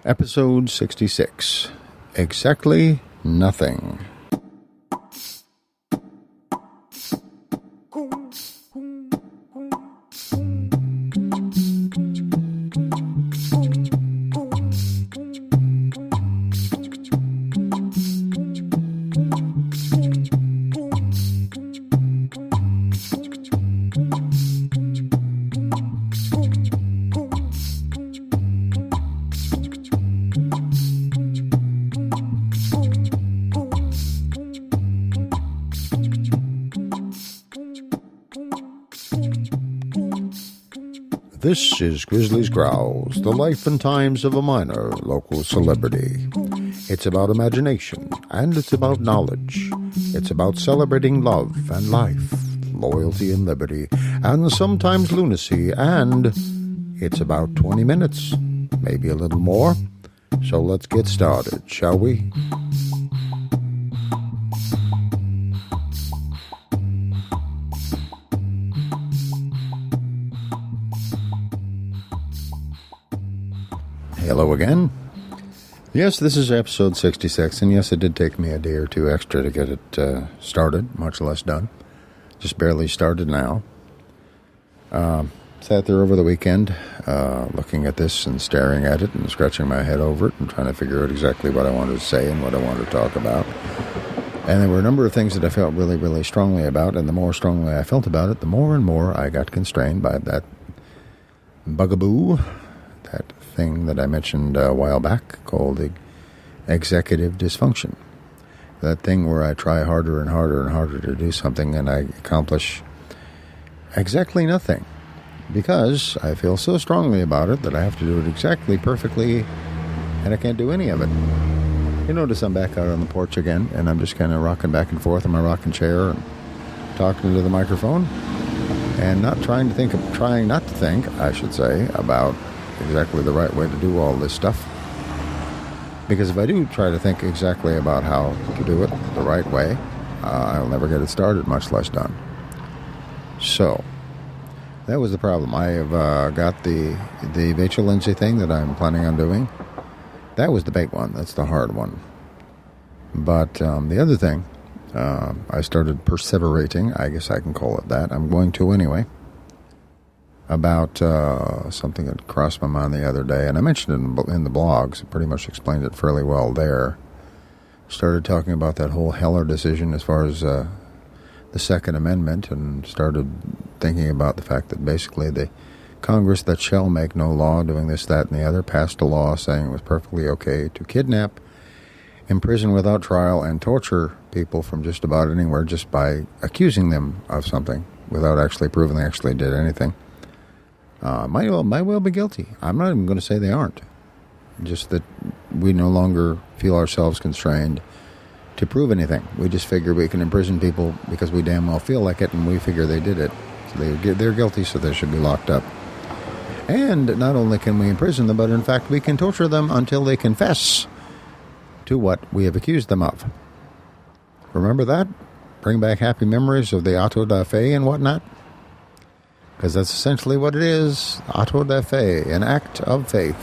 Episode 66. Exactly Nothing. This is Grizzly's Growls, the life and times of a minor local celebrity. It's about imagination, and it's about knowledge. It's about celebrating love and life, loyalty and liberty, and sometimes lunacy, and it's about 20 minutes, maybe a little more. So let's get started, shall we? Hello again. Yes, this is episode 66, and yes, it did take me a day or two extra to get it started, much less done. Just barely started now. Sat there over the weekend, looking at this and staring at it and scratching my head over it and trying to figure out exactly what I wanted to say and what I wanted to talk about. And there were a number of things that I felt really, really strongly about, and the more strongly I felt about it, the more and more I got constrained by that bugaboo, that thing that I mentioned a while back called the executive dysfunction. That thing where I try harder and harder and harder to do something and I accomplish exactly nothing because I feel so strongly about it that I have to do it exactly perfectly and I can't do any of it. You notice I'm back out on the porch again and I'm just kind of rocking back and forth in my rocking chair and talking to the microphone and trying not to think, I should say, about exactly the right way to do all this stuff. Because if I do try to think exactly about how to do it the right way, I'll never get it started, much less done. So, that was the problem. I have got the Vachel Lindsay thing that I'm planning on doing. That was the big one. That's the hard one. But the other thing, I started perseverating, I guess I can call it that. I'm going to anyway. About something that crossed my mind the other day, and I mentioned it in the blogs. I pretty much explained it fairly well there. Started talking about that whole Heller decision as far as the Second Amendment, and started thinking about the fact that basically the Congress that shall make no law doing this, that, and the other passed a law saying it was perfectly okay to kidnap, imprison without trial, and torture people from just about anywhere just by accusing them of something without actually proving they actually did anything. Might well be guilty. I'm not even going to say they aren't. Just that we no longer feel ourselves constrained to prove anything. We just figure we can imprison people because we damn well feel like it, and we figure they did it. So they're guilty, so they should be locked up. And not only can we imprison them, but in fact we can torture them until they confess to what we have accused them of. Remember that? Bring back happy memories of the auto da fe and whatnot? Because that's essentially what it is. Auto da fe, an act of faith.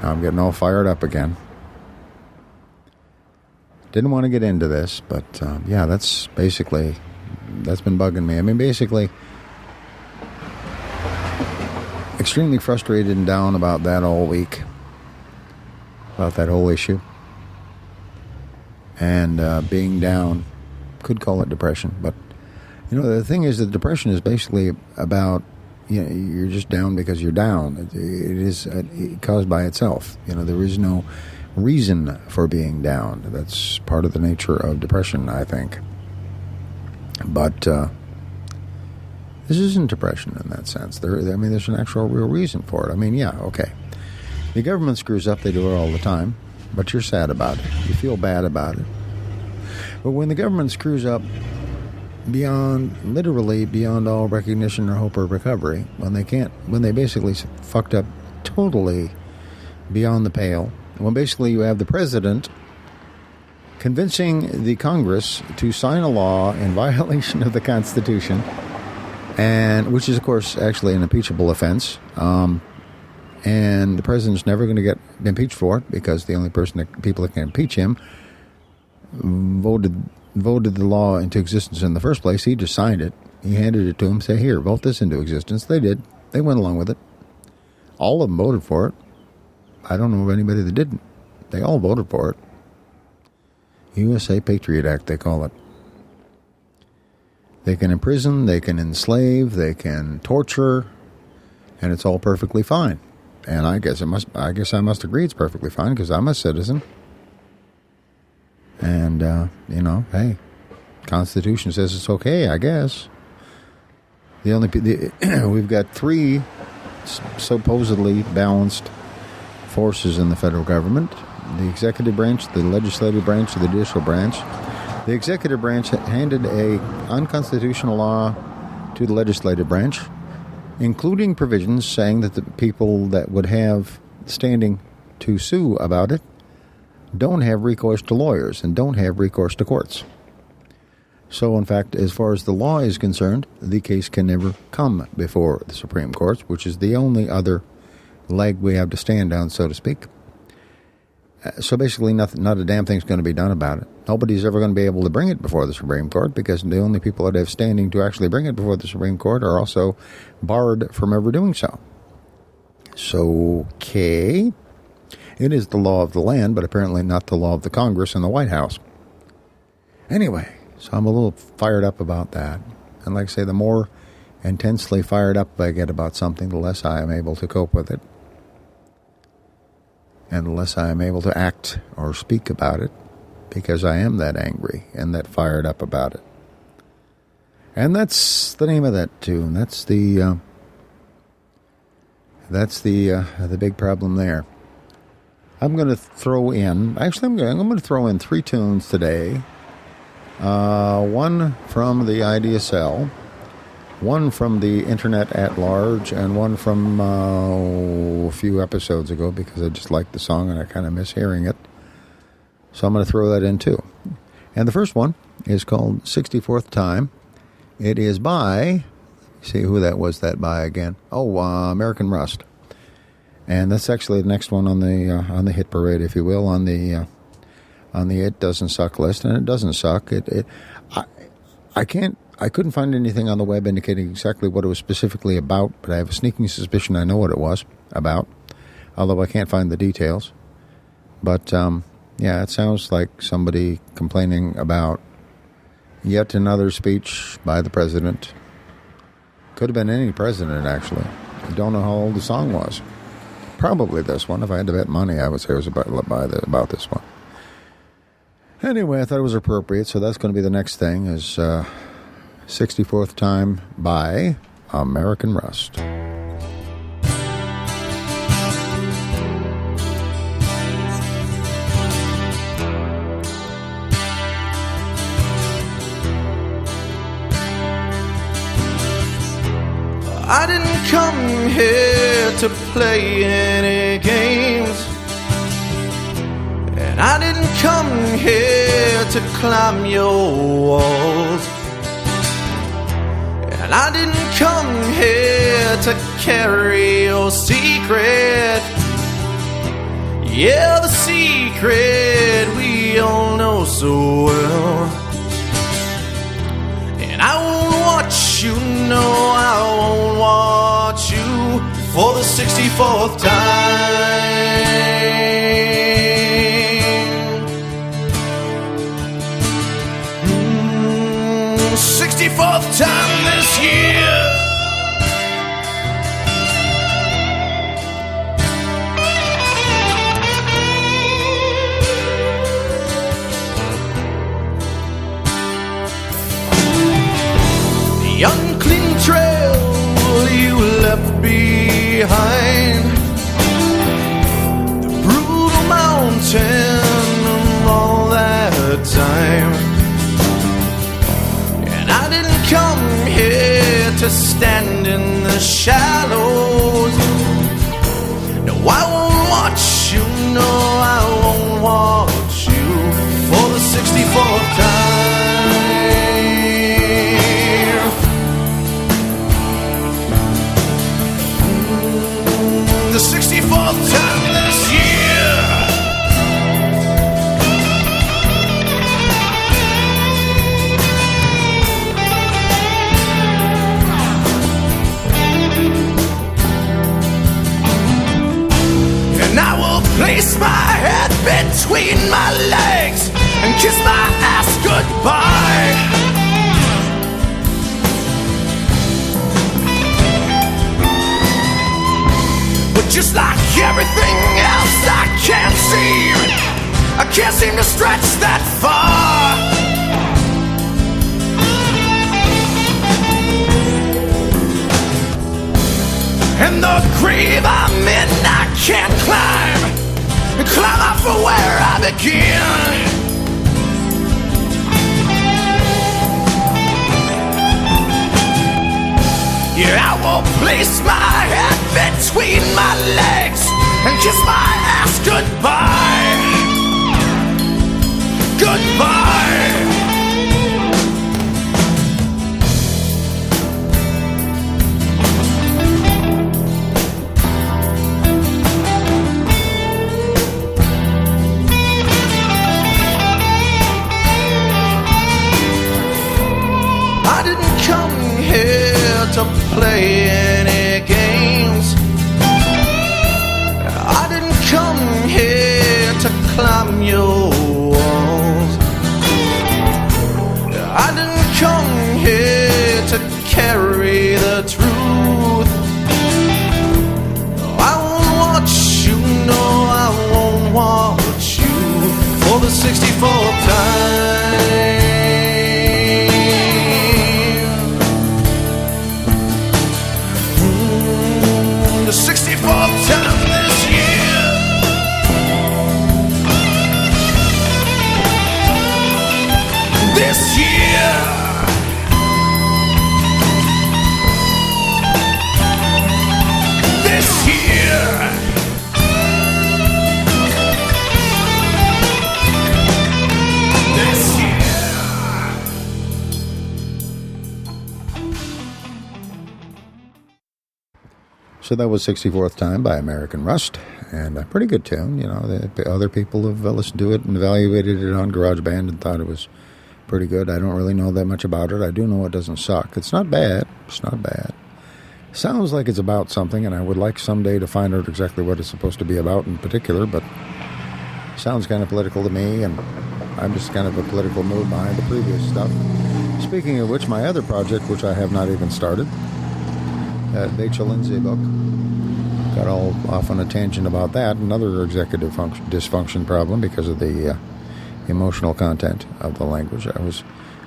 Now I'm getting all fired up again. Didn't want to get into this, but yeah, that's been bugging me. I mean, basically, extremely frustrated and down about that all week. About that whole issue. And being down, could call it depression, but you know, the thing is that depression is basically about, you know, you're just down because you're down. It is caused by itself. You know, there is no reason for being down. That's part of the nature of depression, I think. But this isn't depression in that sense. There's an actual real reason for it. I mean, yeah, okay. The government screws up. They do it all the time. But you're sad about it. You feel bad about it. But when the government screws up literally beyond all recognition or hope or recovery, when they basically fucked up totally beyond the pale, when basically you have the president convincing the Congress to sign a law in violation of the Constitution, and which is, of course, actually an impeachable offense, and the president's never going to get impeached for it because the only people that can impeach him voted the law into existence in the first place. He just signed it. He handed it to him, say, here, vote this into existence. They did. They went along with it. All of them voted for it. I don't know of anybody that didn't. They all voted for it. USA Patriot Act, they call it. They can imprison, they can enslave, they can torture, and it's all perfectly fine. And I guess I must agree it's perfectly fine because I'm a citizen. And hey, Constitution says it's okay, I guess. We've got 3 supposedly balanced forces in the federal government: the executive branch, the legislative branch, the judicial branch. The executive branch handed a unconstitutional law to the legislative branch, including provisions saying that the people that would have standing to sue about it don't have recourse to lawyers and don't have recourse to courts. So, in fact, as far as the law is concerned, the case can never come before the Supreme Court, which is the only other leg we have to stand on, so to speak. So basically, not a damn thing's going to be done about it. Nobody's ever going to be able to bring it before the Supreme Court because the only people that have standing to actually bring it before the Supreme Court are also barred from ever doing so. So, okay, it is the law of the land, but apparently not the law of the Congress and the White House. Anyway, so I'm a little fired up about that. And like I say, the more intensely fired up I get about something, the less I am able to cope with it. And the less I am able to act or speak about it, because I am that angry and that fired up about it. And that's the name of that tune. That's the big problem there. I'm going to throw in. Actually, I'm going to throw in 3 tunes today. One from the IDSL, one from the internet at large, and one from a few episodes ago because I just liked the song and I kind of miss hearing it. So I'm going to throw that in too. And the first one is called 64th Time. It is by, see who that was that by again. American Rust. And that's actually the next one on the hit parade, if you will, on the It Doesn't Suck list. And it doesn't suck. I couldn't find anything on the web indicating exactly what it was specifically about, but I have a sneaking suspicion I know what it was about, although I can't find the details. But, yeah, it sounds like somebody complaining about yet another speech by the president. Could have been any president, actually. I don't know how old the song was. Probably this one. If I had to bet money, I would say it was about this one. Anyway, I thought it was appropriate, so that's going to be the next thing, is 64th Time by American Rust. I didn't come here to play any games, and I didn't come here to climb your walls, and I didn't come here to carry your secret. Yeah, the secret we all know so well. And I won't watch you, no, I won't watch you for the 64th time. 64th time this year. The unclean trail you left behind, the brutal mountain of all that time. And I didn't come here to stand in the shallows. No, I won't watch you, no, I won't watch you for the 64th time. The 64th time this year. And I will place my head between my legs and kiss my ass goodbye. But just like everything else, I can't seem to stretch that far. And the grave I'm in, I can't climb up for where I begin. Yeah, I will place my head between my legs and kiss my ass goodbye. Goodbye. I didn't come here to play any games. I didn't come here to climb your walls. I didn't come here to carry the truth. I won't watch you, no, I won't watch you for the 64th time. The 64th time this year. This year. This year. This year. So that was 64th Time by American Rust, and a pretty good tune. You know, the other people have listened to it and evaluated it on GarageBand and thought it was pretty good. I don't really know that much about it. I do know it doesn't suck. It's not bad. It's not bad. Sounds like it's about something, and I would like someday to find out exactly what it's supposed to be about in particular, but sounds kind of political to me, and I'm just kind of a political mood behind the previous stuff. Speaking of which, my other project, which I have not even started, that Vachel Lindsay book, got all off on a tangent about that. Another executive dysfunction problem because of the emotional content of the language. I was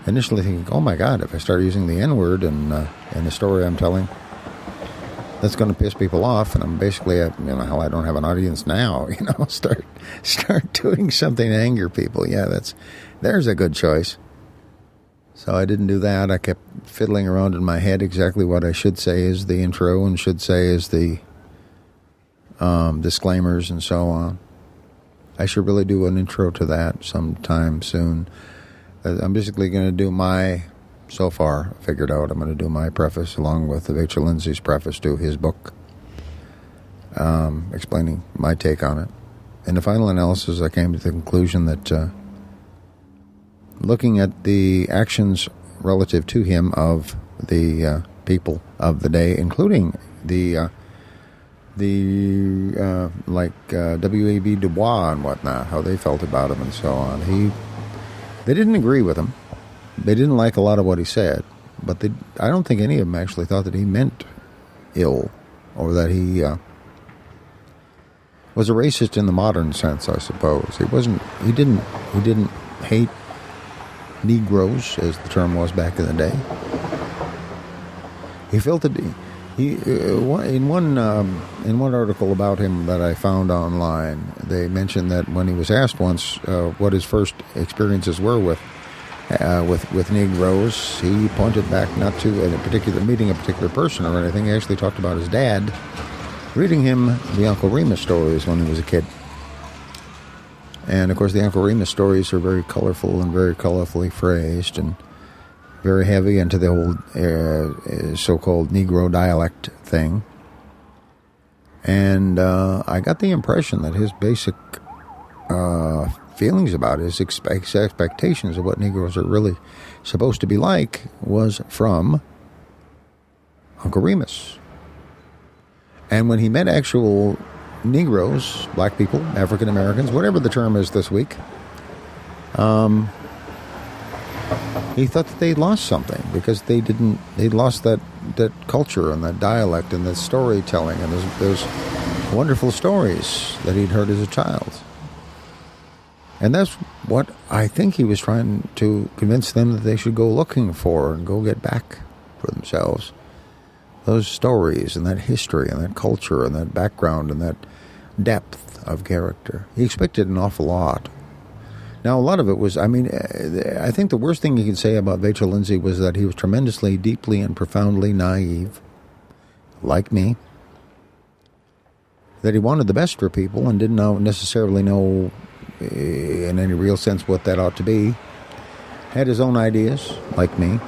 initially thinking, oh my God, if I start using the N-word in the story I'm telling, that's going to piss people off. And I'm basically, hell, I don't have an audience now. Start doing something to anger people. Yeah, there's a good choice. So I didn't do that. I kept fiddling around in my head exactly what I should say is the intro and should say is the disclaimers and so on. I should really do an intro to that sometime soon. I'm basically going to do so far, figured out, I'm going to do my preface along with the Vachel Lindsay's preface to his book, explaining my take on it. In the final analysis, I came to the conclusion that looking at the actions relative to him of the people of the day, including the W.A.B. Du Bois and whatnot, how they felt about him and so on. They didn't agree with him. They didn't like a lot of what he said, but I don't think any of them actually thought that he meant ill, or that he was a racist in the modern sense, I suppose. He didn't hate Negroes, as the term was back in the day. He felt that in one article about him that I found online, they mentioned that when he was asked once what his first experiences were with Negroes, he pointed back not to meeting a particular person or anything. He actually talked about his dad reading him the Uncle Remus stories when he was a kid. And, of course, the Uncle Remus stories are very colorful and very colorfully phrased and very heavy into the old so-called Negro dialect thing. And I got the impression that his basic feelings about his expectations of what Negroes are really supposed to be like was from Uncle Remus. And when he met actual Negroes, black people, African Americans, whatever the term is this week, he thought that they'd lost something because they'd lost that culture and that dialect and that storytelling and those wonderful stories that he'd heard as a child. And that's what I think he was trying to convince them that they should go looking for and go get back for themselves. Those stories and that history and that culture and that background and that depth of character. He expected an awful lot. Now, a lot of it was, I think the worst thing you could say about Vachel Lindsay was that he was tremendously, deeply, and profoundly naive, like me. That he wanted the best for people and didn't necessarily know in any real sense what that ought to be. Had his own ideas, like me,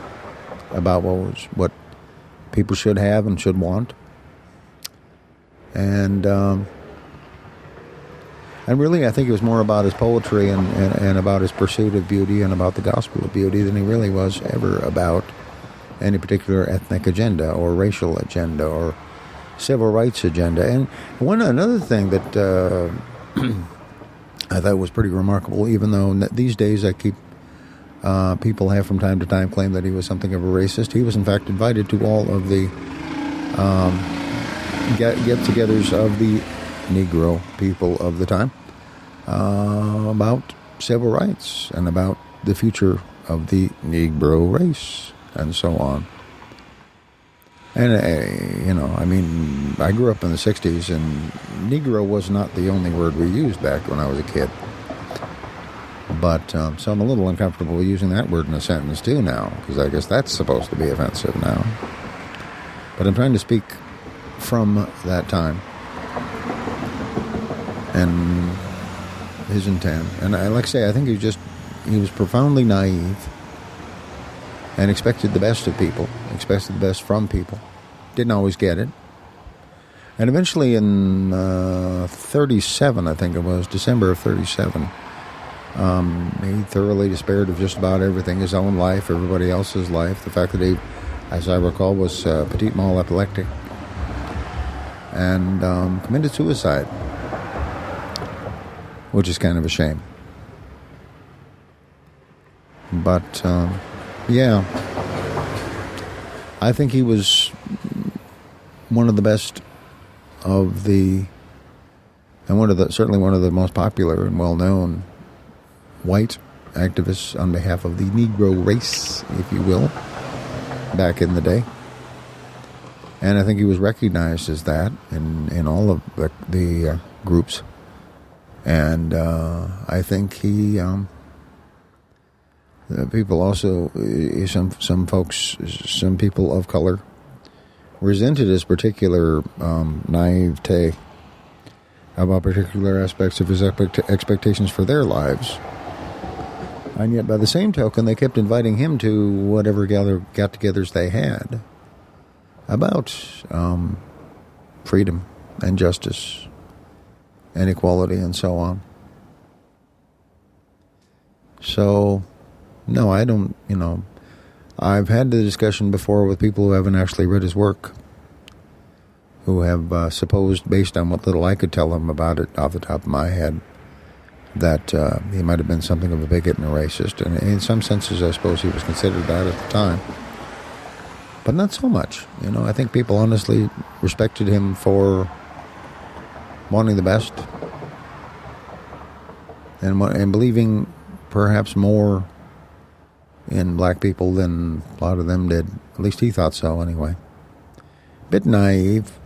about what people should have and should want. And really, I think it was more about his poetry and about his pursuit of beauty and about the gospel of beauty than he really was ever about any particular ethnic agenda or racial agenda or civil rights agenda. And another thing that I thought was pretty remarkable, even though these days I keep people have from time to time claimed that he was something of a racist. He was in fact invited to all of the get-togethers of the Negro people of the time about civil rights and about the future of the Negro race and so on. And, I grew up in the 60s, and Negro was not the only word we used back when I was a kid. But, so I'm a little uncomfortable using that word in a sentence too now, because I guess that's supposed to be offensive now. But I'm trying to speak from that time and his intent. And like I say, I think he was profoundly naive and expected the best of people, expected the best from people. Didn't always get it. And eventually in 37, I think it was, December of 37, he thoroughly despaired of just about everything, his own life, everybody else's life. The fact that he, as I recall, was petit mal epileptic and committed suicide, which is kind of a shame. But, yeah, I think he was one of the best of the, and certainly one of the most popular and well-known white activists on behalf of the Negro race, if you will, back in the day. And I think he was recognized as that in all of the groups. And I think he, people also, some folks, some people of color, resented his particular naivete about particular aspects of his expectations for their lives. And yet, by the same token, they kept inviting him to whatever get-togethers they had about freedom and justice and equality and so on. So, no, I don't, I've had the discussion before with people who haven't actually read his work, who have supposed, based on what little I could tell them about it off the top of my head, that he might have been something of a bigot and a racist. And in some senses, I suppose he was considered that at the time. But not so much. I think people honestly respected him for wanting the best and believing perhaps more in black people than a lot of them did. At least he thought so, anyway. Bit naive.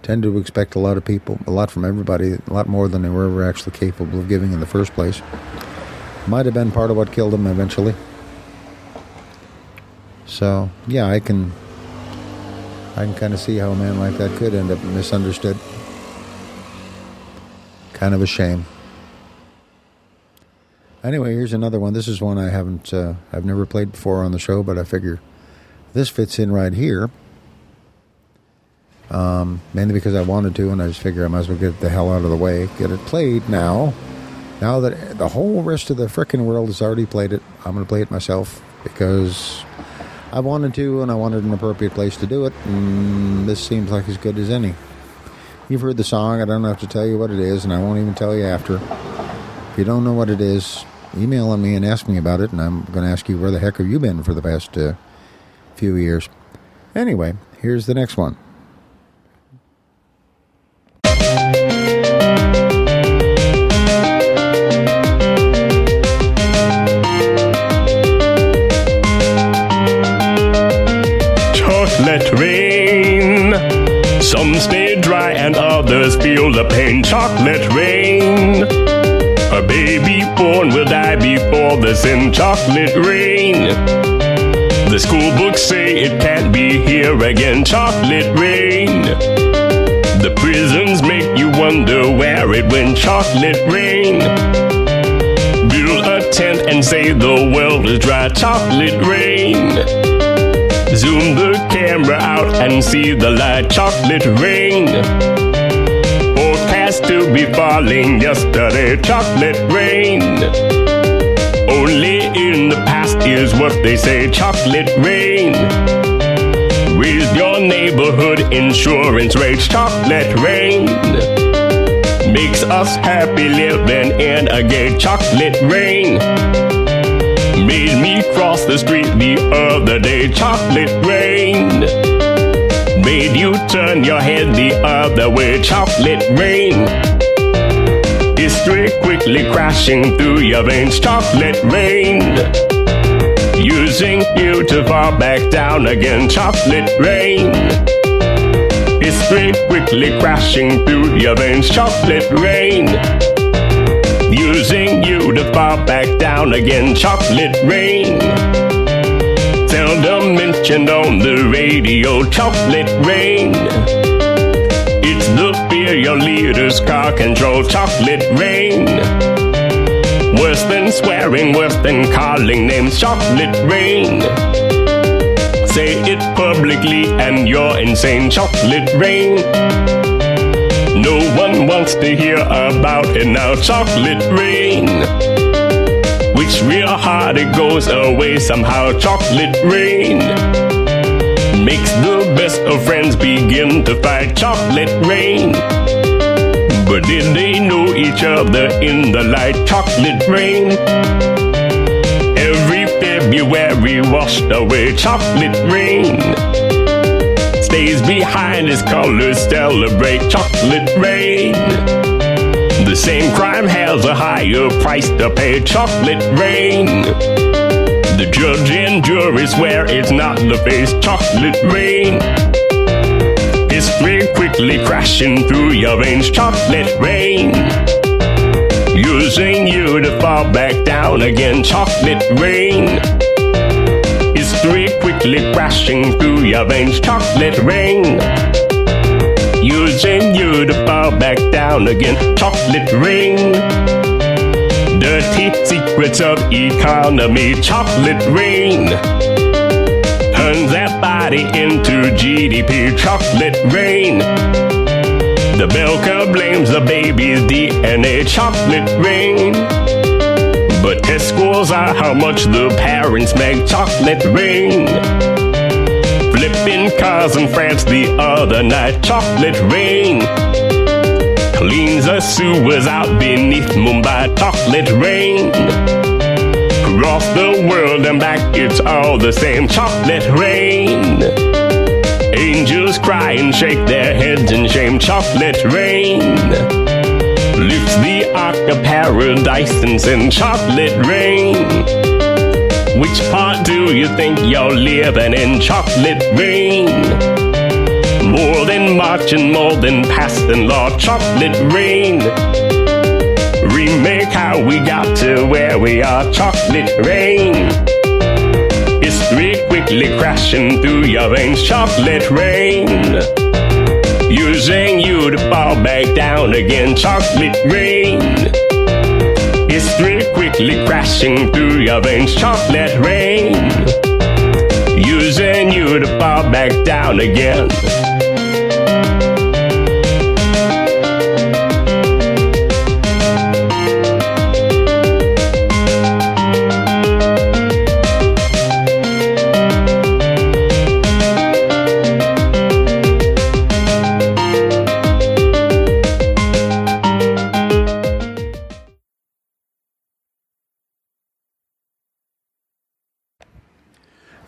Tended to expect a lot of people, a lot from everybody, a lot more than they were ever actually capable of giving in the first place. Might have been part of what killed him eventually. So, yeah, I can kind of see how a man like that could end up misunderstood. Kind of a shame. Anyway, here's another one. This is one I've never played before on the show, but I figure this fits in right here. mainly because I wanted to, and I just figured I might as well get the hell out of the way, get it played now. Now that the whole rest of the frickin' world has already played it, I'm going to play it myself because I wanted to, and I wanted an appropriate place to do it, and this seems like as good as any. You've heard the song. I don't have to tell you what it is, and I won't even tell you after. If you don't know what it is, email me and ask me about it, and I'm going to ask you where the heck have you been for the past few years. Anyway, here's the next one. Chocolate rain. Some stay dry and others feel the pain. Chocolate rain. A baby born will die before the sin. Chocolate rain. The school books say it can't be here again. Chocolate rain. The prisons make you wonder where it went. Chocolate rain. Build a tent and say the world is dry. Chocolate rain. Zoom the camera out and see the light. Chocolate rain. Forecast to be falling yesterday. Chocolate rain. Only in the past is what they say. Chocolate rain. Raise your neighborhood insurance rates. Chocolate rain. Makes us happy living in a gay. Chocolate rain. Made me cross the street the other day. Chocolate rain. Made you turn your head the other way. Chocolate rain. History quickly crashing through your veins. Chocolate rain. Using you to fall back down again. Chocolate rain. History quickly crashing through your veins. Chocolate rain. Using you to fall back down again. Chocolate rain. Seldom mentioned on the radio. Chocolate rain. It's the fear your leaders car control. Chocolate rain. Worse than swearing, worse than calling names. Chocolate rain. Say it publicly and you're insane. Chocolate rain. No one wants to hear about it now. Chocolate rain. Which real hard it goes away somehow. Chocolate rain. Makes the best of friends begin to fight. Chocolate rain. But did they know each other in the light? Chocolate rain. Every February washed away. Chocolate rain. Stays behind his colors, celebrate. Chocolate rain. The same crime has a higher price to pay. Chocolate rain. The judge and jury swear it's not the face. Chocolate rain. History quickly crashing through your veins. Chocolate rain. Using you to fall back down again. Chocolate rain. History quickly crashing through your veins. Chocolate rain. Using you to fall back down again. Chocolate rain. Dirty secrets of economy. Chocolate rain. Turns that body into GDP. Chocolate rain. The milker blames the baby's DNA. Chocolate rain. But test scores are how much the parents make. Chocolate rain. Flipping cars in France the other night. Chocolate rain. Cleans the sewers out beneath Mumbai. Chocolate rain. Across the world and back it's all the same. Chocolate rain. Angels cry and shake their heads in shame. Chocolate rain. Lifts the ark of paradise and sends. Chocolate rain. Which part do you think you're living in? Chocolate rain. More than marching, more than passing law. Chocolate rain. Remake how we got to where we are. Chocolate rain. History quickly crashing through your veins. Chocolate rain. Using you to fall back down again. Chocolate rain. History quickly crashing through your veins. Chocolate rain. Using you to fall back down again.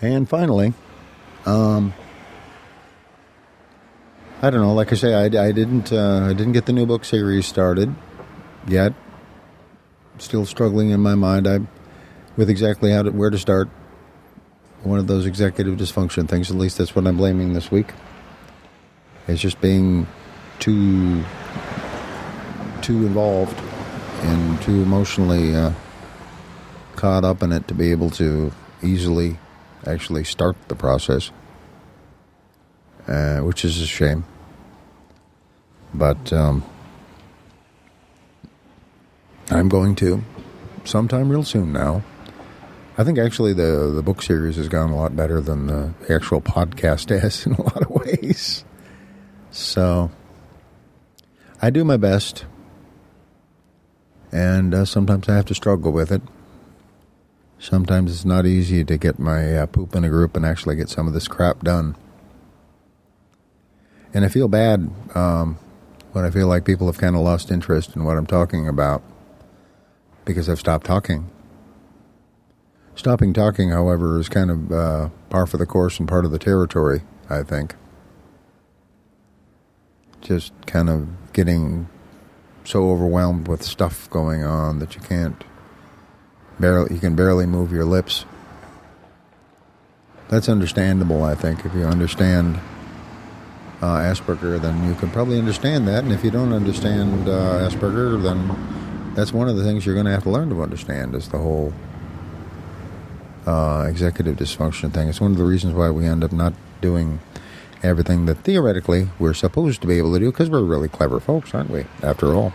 And finally, I don't know. Like I say, I didn't get the new book series started yet. Still struggling in my mind with exactly where to start. One of those executive dysfunction things. At least that's what I'm blaming this week. It's just being too involved and too emotionally caught up in it to be able to easily actually start the process, which is a shame. But I'm going to sometime real soon now. I think actually the book series has gone a lot better than the actual podcast has in a lot of ways. So I do my best, and sometimes I have to struggle with it. Sometimes it's not easy to get my poop in a group and actually get some of this crap done. And I feel bad when I feel like people have kind of lost interest in what I'm talking about because I've stopped talking. Stopping talking, however, is kind of par for the course and part of the territory, I think. Just kind of getting so overwhelmed with stuff going on that you can barely move your lips. That's understandable, I think. If you understand Asperger, then you can probably understand that. And if you don't understand Asperger, then that's one of the things you're going to have to learn to understand is the whole executive dysfunction thing. It's one of the reasons why we end up not doing everything that theoretically we're supposed to be able to do, because we're really clever folks, aren't we, after all?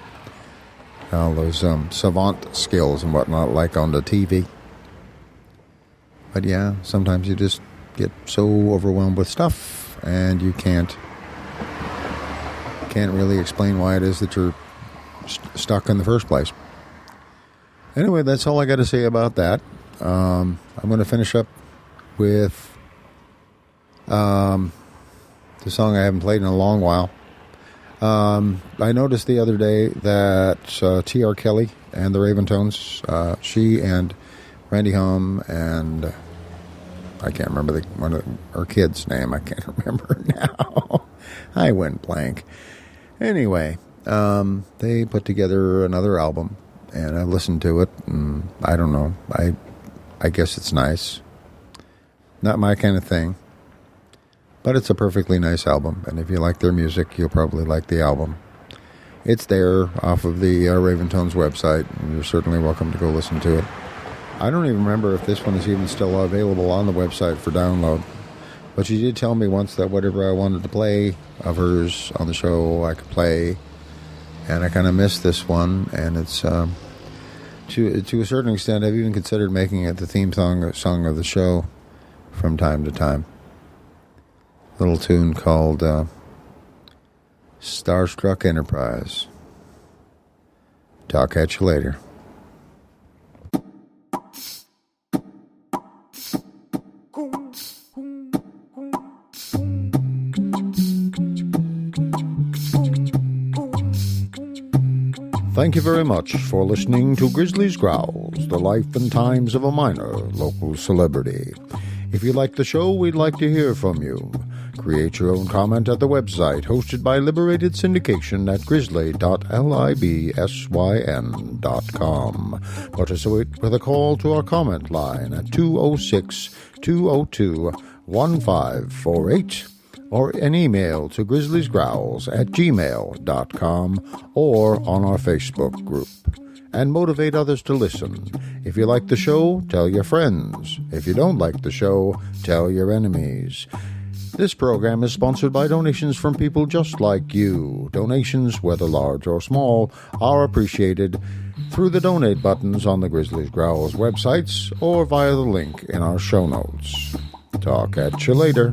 All those savant skills and whatnot, like on the TV. But yeah, sometimes you just get so overwhelmed with stuff and you can't really explain why it is that you're stuck in the first place. Anyway, that's all I got to say about that. I'm going to finish up with the song I haven't played in a long while. I noticed the other day that T.R. Kelly and the Raventones, she and Randy Hum and I can't remember her kid's name. I can't remember now. I went blank. Anyway, they put together another album, and I listened to it, and I don't know. I guess it's nice. Not my kind of thing. But it's a perfectly nice album, and if you like their music, you'll probably like the album. It's there off of the Raventones website, and you're certainly welcome to go listen to it. I don't even remember if this one is even still available on the website for download. But she did tell me once that whatever I wanted to play of hers on the show, I could play. And I kind of missed this one, and it's to a certain extent, I've even considered making it the theme song of the show from time to time. Little tune called Starstruck Enterprise. Talk at you later. Thank you very much for listening to Grizzly's Growls, the life and times of a minor local celebrity. If you like the show, we'd like to hear from you. Create your own comment at the website, hosted by Liberated Syndication at grizzly.libsyn.com. Participate with a call to our comment line at 206-202-1548. Or an email to grizzliesgrowls@gmail.com or on our Facebook group. And motivate others to listen. If you like the show, tell your friends. If you don't like the show, tell your enemies. This program is sponsored by donations from people just like you. Donations, whether large or small, are appreciated through the donate buttons on the Grizzlies Growls websites or via the link in our show notes. Talk at you later.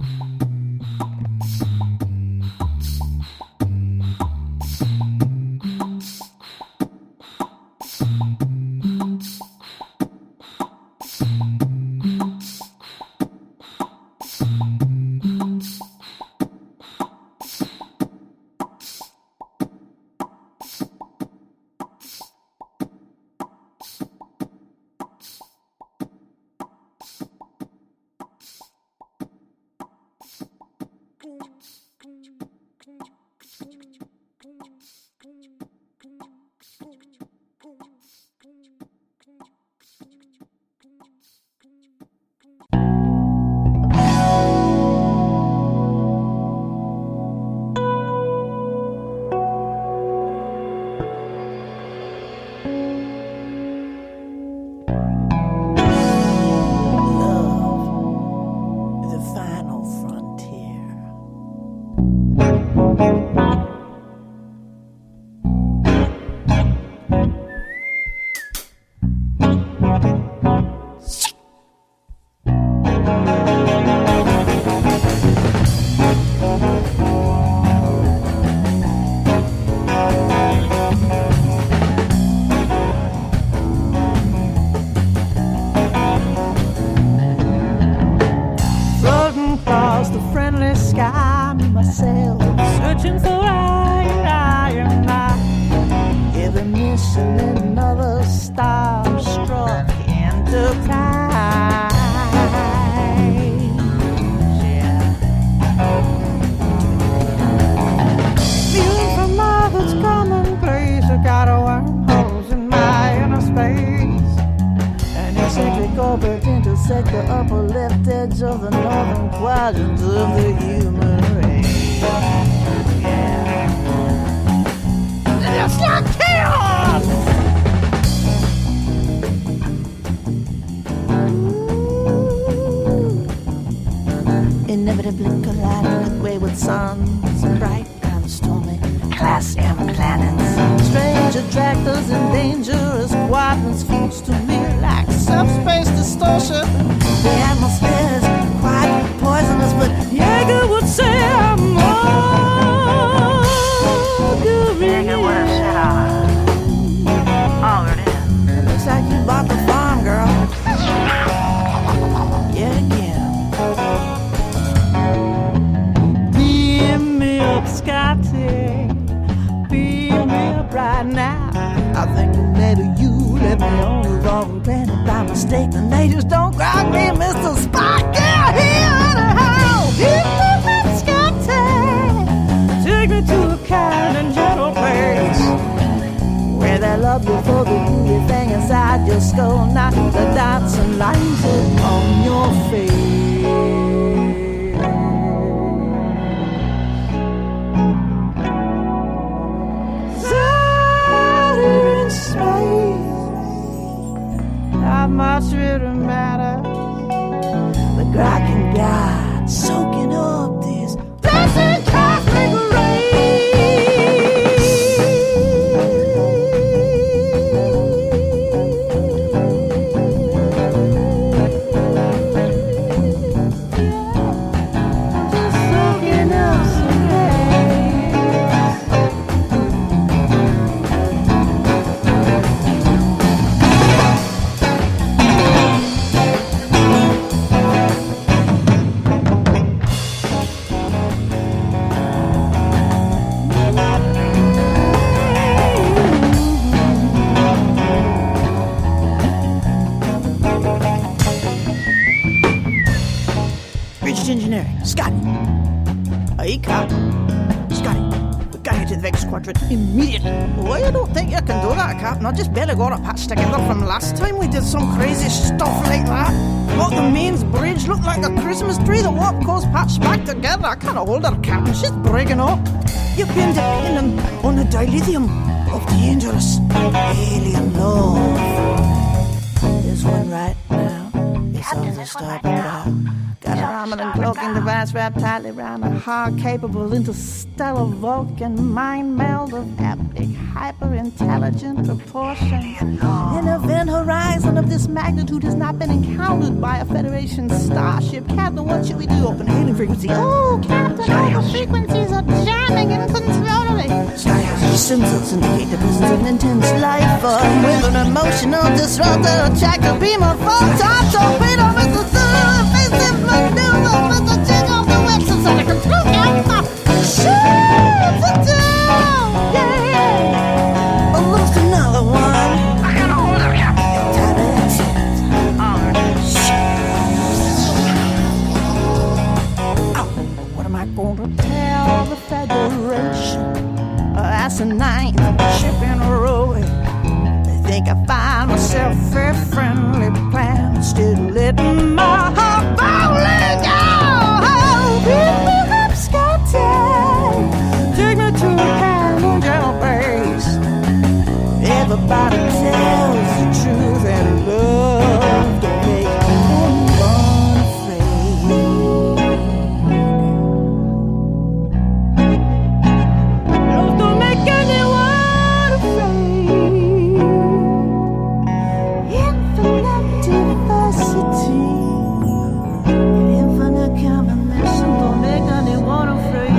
age of the northern quadrants of the human race. Yeah. It's like chaos! Inevitably colliding with wayward suns, bright and stormy, class M planets, strange attractors and dangerous quadrants feels to me like subspace distortion. The atmosphere is quite poisonous, but Jaeger would say I'm more good. Jaeger would have said all it is. It looks like you bought the farm, girl. Yet again. Scotty, beam me up right now. I think maybe you left me on the wrong planet by mistake. The natives don't grab me, Mr. Spock. Yeah, here anyhow. Beam me up, Scotty. Take me to a kind and gentle place where they love you for the beauty thing inside your skull, not the dots and lines on your face. How much really matters? The Kraken God soaking up this blessed cosmic just soaking up some engineering. Scotty. Ecop. Scotty, we got here to the Vegas Quadrant immediately. Well, you don't think you can do that, Captain? I just barely got it patched together from last time we did some crazy stuff like that. What, the mains bridge looked like a Christmas tree? The warp core's patched back together. I can't hold her, Captain. She's breaking up. You've been dependent on the dilithium of dangerous alien love. This one right now is on the starboard bow. Got an armored cloaking device wrapped tightly around a hard-capable interstellar Vulcan mind meld of epic, hyper-intelligent proportions. An event horizon of this magnitude has not been encountered by a Federation starship. Captain, what should we do? Open hailing frequency. Oh, Captain, all the frequencies are jamming uncontrollably. Sensors indicate the presence of an intense life form with an emotional disruptor, attractor, beam of photon, torpedo, Mr. Evasive maneuver, Mr. Check off the Wexel, so I can throw out. Shoot it down, yeah. Oh, look, another one. I got a hold of it, Captain. Oh, what am I going to tell the Federation? That's the ninth ship in a row. They think I find myself very friendly plan instead of letting my heart boldly go. Beat me up, Scotty. Take me to a kind of gentle place. Everybody tells the truth and love don't make anyone afraid. Love don't make anyone afraid. Infinite diversity, infinite combination don't make anyone afraid.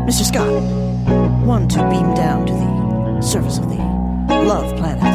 Mr. Scott, one to beam down to the surface of the love planet.